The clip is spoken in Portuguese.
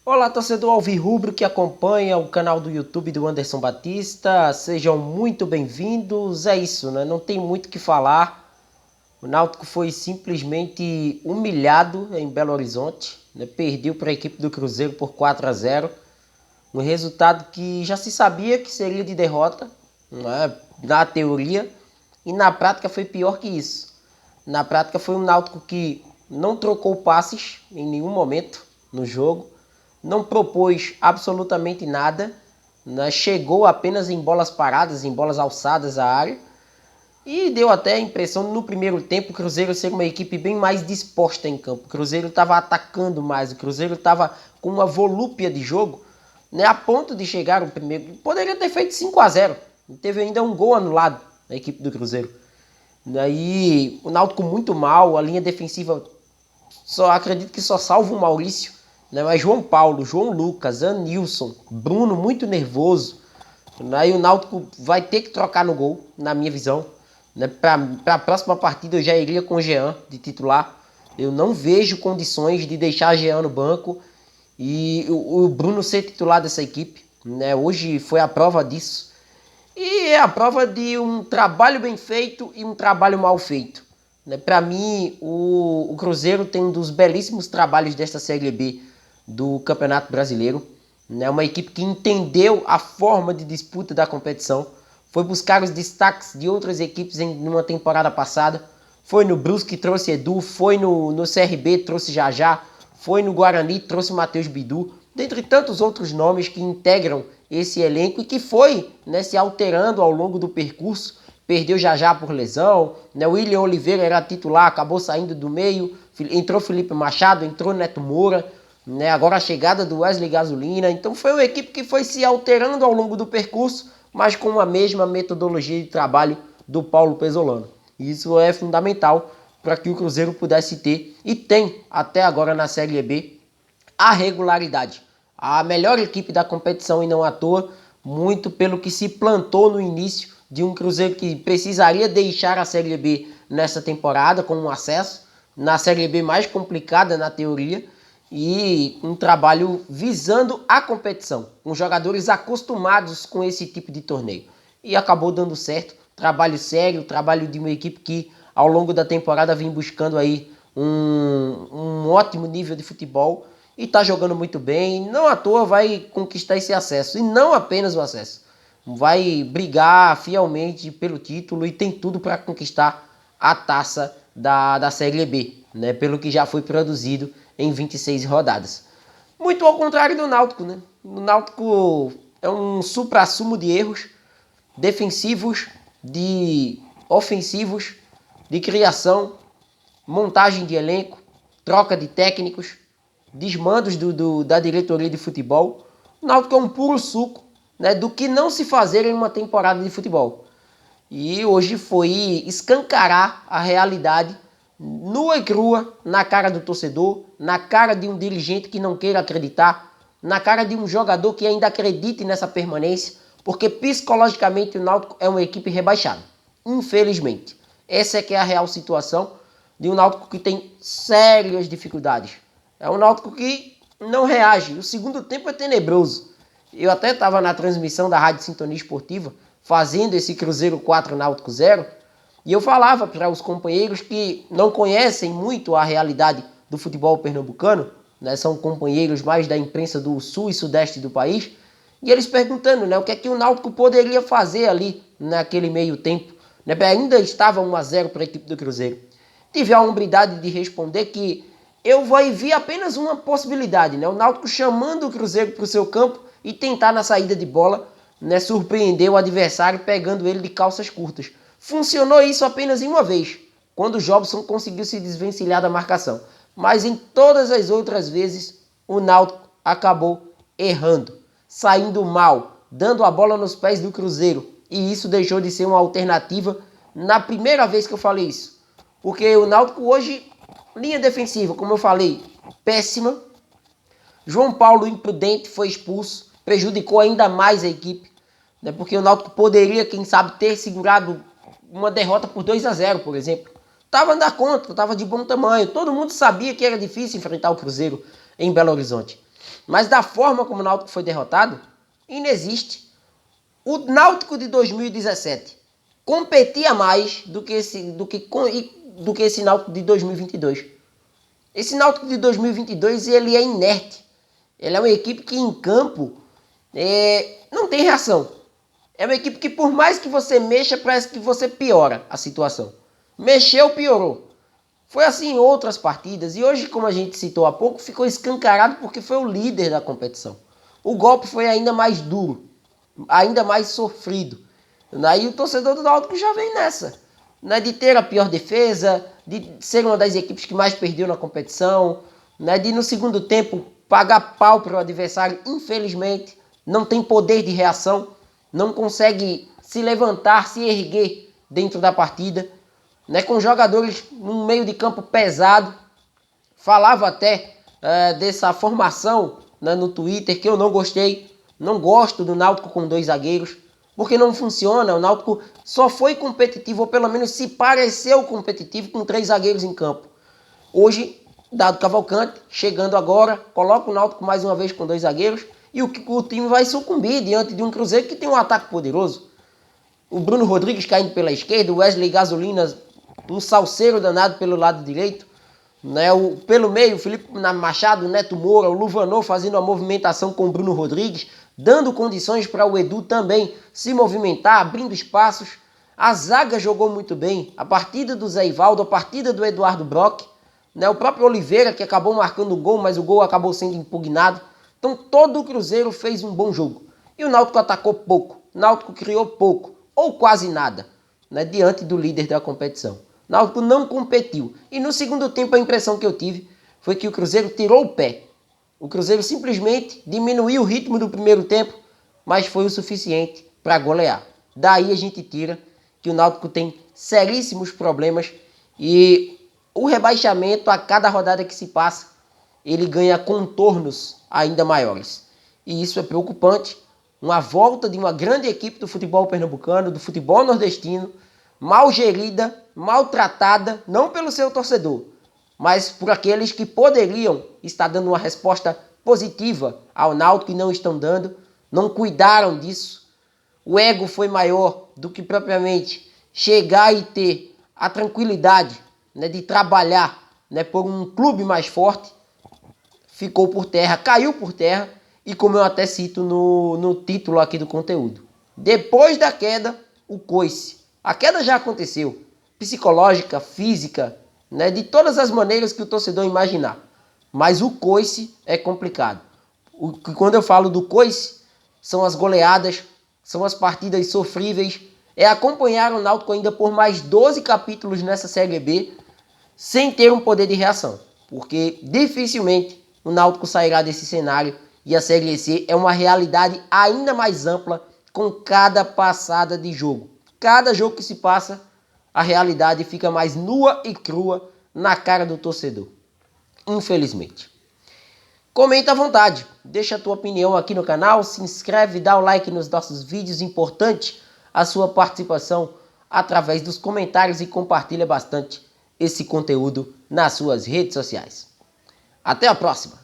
Olá, torcedor alvirrubro que acompanha o canal do YouTube do Anderson Batista, sejam muito bem-vindos. É isso, né? Não tem muito o que falar. O Náutico foi simplesmente humilhado em Belo Horizonte, né? Perdeu para a equipe do Cruzeiro por 4-0. Um resultado que já se sabia que seria de derrota, né? Na teoria, e na prática foi pior que isso. Na prática foi um Náutico que não trocou passes em nenhum momento no jogo, não propôs absolutamente nada, né? Chegou apenas em bolas paradas, em bolas alçadas à área, e deu até a impressão no primeiro tempo o Cruzeiro ser uma equipe bem mais disposta em campo. O Cruzeiro estava atacando mais, o Cruzeiro estava com uma volúpia de jogo, né, a ponto de chegar o primeiro. Poderia ter feito 5-0. Teve ainda um gol anulado na equipe do Cruzeiro. Daí o Náutico muito mal, a linha defensiva só acredito que só salva o Maurício, né? Mas João Paulo, João Lucas, Anilson, Bruno muito nervoso. Aí o Náutico vai ter que trocar no gol, na minha visão. Né? Para a próxima partida eu já iria com o Jean de titular. Eu não vejo condições de deixar Jean no banco e o Bruno ser titular dessa equipe. Né? Hoje foi a prova disso. E é a prova de um trabalho bem feito e um trabalho mal feito. Né? Para mim, o Cruzeiro tem um dos belíssimos trabalhos desta Série B do Campeonato Brasileiro. Né? Uma equipe que entendeu a forma de disputa da competição, foi buscar os destaques de outras equipes em uma temporada passada. Foi no Brusque, trouxe Edu, foi no CRB, trouxe Jajá, foi no Guarani, trouxe Matheus Bidu, dentre tantos outros nomes que integram esse elenco e que foi, né, se alterando ao longo do percurso. Perdeu Jajá por lesão, né? O William Oliveira era titular, acabou saindo do meio, entrou Felipe Machado, entrou Neto Moura, né? Agora a chegada do Wesley Gasolina. Então foi uma equipe que foi se alterando ao longo do percurso, mas com a mesma metodologia de trabalho do Paulo Pesolano. Isso é fundamental para que o Cruzeiro pudesse ter, e tem até agora na Série B, a regularidade. A melhor equipe da competição e não à toa, muito pelo que se plantou no início de um Cruzeiro que precisaria deixar a Série B nessa temporada com um acesso, na Série B mais complicada na teoria, e um trabalho visando a competição, com jogadores acostumados com esse tipo de torneio. E acabou dando certo, trabalho sério, trabalho de uma equipe que ao longo da temporada vem buscando aí um ótimo nível de futebol e está jogando muito bem. Não à toa vai conquistar esse acesso, e não apenas o acesso. Vai brigar fielmente pelo título e tem tudo para conquistar a taça da Série B, né? Pelo que já foi produzido em 26 rodadas. Muito ao contrário do Náutico, né? O Náutico é um suprassumo de erros defensivos, de ofensivos, de criação, montagem de elenco, troca de técnicos, desmandos da diretoria de futebol. O Náutico é um puro suco, né, do que não se fazer em uma temporada de futebol. E hoje foi escancarar a realidade nua e crua na cara do torcedor, na cara de um dirigente que não queira acreditar, na cara de um jogador que ainda acredite nessa permanência, porque psicologicamente o Náutico é uma equipe rebaixada. Infelizmente. Essa é que é a real situação de um Náutico que tem sérias dificuldades. É um Náutico que não reage. O segundo tempo é tenebroso. Eu até estava na transmissão da Rádio Sintonia Esportiva, fazendo esse Cruzeiro 4 Náutico 0, e eu falava para os companheiros que não conhecem muito a realidade do futebol pernambucano, né, são companheiros mais da imprensa do sul e sudeste do país, e eles perguntando, né, o que é que o Náutico poderia fazer ali naquele meio tempo. Né, ainda estava 1-0 para a equipe do Cruzeiro. Tive a hombridade de responder que eu vou ver apenas uma possibilidade, né, o Náutico chamando o Cruzeiro para o seu campo e tentar na saída de bola, né, surpreender o adversário pegando ele de calças curtas. Funcionou isso apenas em uma vez, quando o Jobson conseguiu se desvencilhar da marcação. Mas em todas as outras vezes, o Náutico acabou errando, saindo mal, dando a bola nos pés do Cruzeiro. E isso deixou de ser uma alternativa na primeira vez que eu falei isso. Porque o Náutico hoje, linha defensiva, como eu falei, péssima. João Paulo, imprudente, foi expulso, prejudicou ainda mais a equipe, né? Porque o Náutico poderia, quem sabe, ter segurado uma derrota por 2-0, por exemplo. Estava a dar conta, estava de bom tamanho. Todo mundo sabia que era difícil enfrentar o Cruzeiro em Belo Horizonte. Mas da forma como o Náutico foi derrotado, inexiste. O Náutico de 2017 competia mais do que esse Náutico de 2022. Esse Náutico de 2022 ele é inerte. Ele é uma equipe que em campo não tem reação. É uma equipe que por mais que você mexa, parece que você piora a situação. Mexeu, piorou. Foi assim em outras partidas. E hoje, como a gente citou há pouco, ficou escancarado porque foi o líder da competição. O golpe foi ainda mais duro, ainda mais sofrido. Aí o torcedor do Náutico já vem nessa. Né, de ter a pior defesa, de ser uma das equipes que mais perdeu na competição, né, de no segundo tempo pagar pau para o adversário, infelizmente, não tem poder de reação, não consegue se levantar, se erguer dentro da partida, né, com jogadores num meio de campo pesado. Falava até dessa formação, né, no Twitter, que eu não gostei, não gosto do Náutico com 2 zagueiros, porque não funciona. O Náutico só foi competitivo, ou pelo menos se pareceu competitivo, com 3 zagueiros em campo. Hoje, Dado Cavalcante, chegando agora, coloca o Náutico mais uma vez com 2 zagueiros, e o time vai sucumbir diante de um Cruzeiro que tem um ataque poderoso. O Bruno Rodrigues caindo pela esquerda, o Wesley Gasolina, um salseiro danado pelo lado direito, né? Pelo meio, o Felipe Machado, o Neto Moura, o Luvanor fazendo a movimentação com o Bruno Rodrigues, dando condições para o Edu também se movimentar, abrindo espaços. A zaga jogou muito bem, a partida do Zé Ivaldo, a partida do Eduardo Brock, né? O próprio Oliveira, que acabou marcando o gol, mas o gol acabou sendo impugnado. Então todo o Cruzeiro fez um bom jogo. E o Náutico atacou pouco, o Náutico criou pouco, ou quase nada, né? Diante do líder da competição. O Náutico não competiu. E no segundo tempo a impressão que eu tive foi que o Cruzeiro tirou o pé. O Cruzeiro simplesmente diminuiu o ritmo do primeiro tempo, mas foi o suficiente para golear. Daí a gente tira que o Náutico tem seríssimos problemas e o rebaixamento, a cada rodada que se passa, ele ganha contornos ainda maiores. E isso é preocupante. Uma volta de uma grande equipe do futebol pernambucano, do futebol nordestino, mal gerida, maltratada, não pelo seu torcedor, mas por aqueles que poderiam estar dando uma resposta positiva ao Náutico e não estão dando, não cuidaram disso. O ego foi maior do que propriamente chegar e ter a tranquilidade, né, de trabalhar, né, por um clube mais forte. Ficou por terra, caiu por terra, e como eu até cito no título aqui do conteúdo. Depois da queda, o coice. A queda já aconteceu, psicológica, física, né, de todas as maneiras que o torcedor imaginar. Mas o coice é complicado. Quando eu falo do coice, são as goleadas, são as partidas sofríveis, é acompanhar o Náutico ainda por mais 12 capítulos nessa Série B, sem ter um poder de reação. Porque dificilmente o Náutico sairá desse cenário, e a Série C é uma realidade ainda mais ampla com cada passada de jogo. Cada jogo que se passa, a realidade fica mais nua e crua na cara do torcedor. Infelizmente. Comenta à vontade, deixa a tua opinião aqui no canal, se inscreve, dá o like nos nossos vídeos, importante a sua participação através dos comentários e compartilha bastante esse conteúdo nas suas redes sociais. Até a próxima!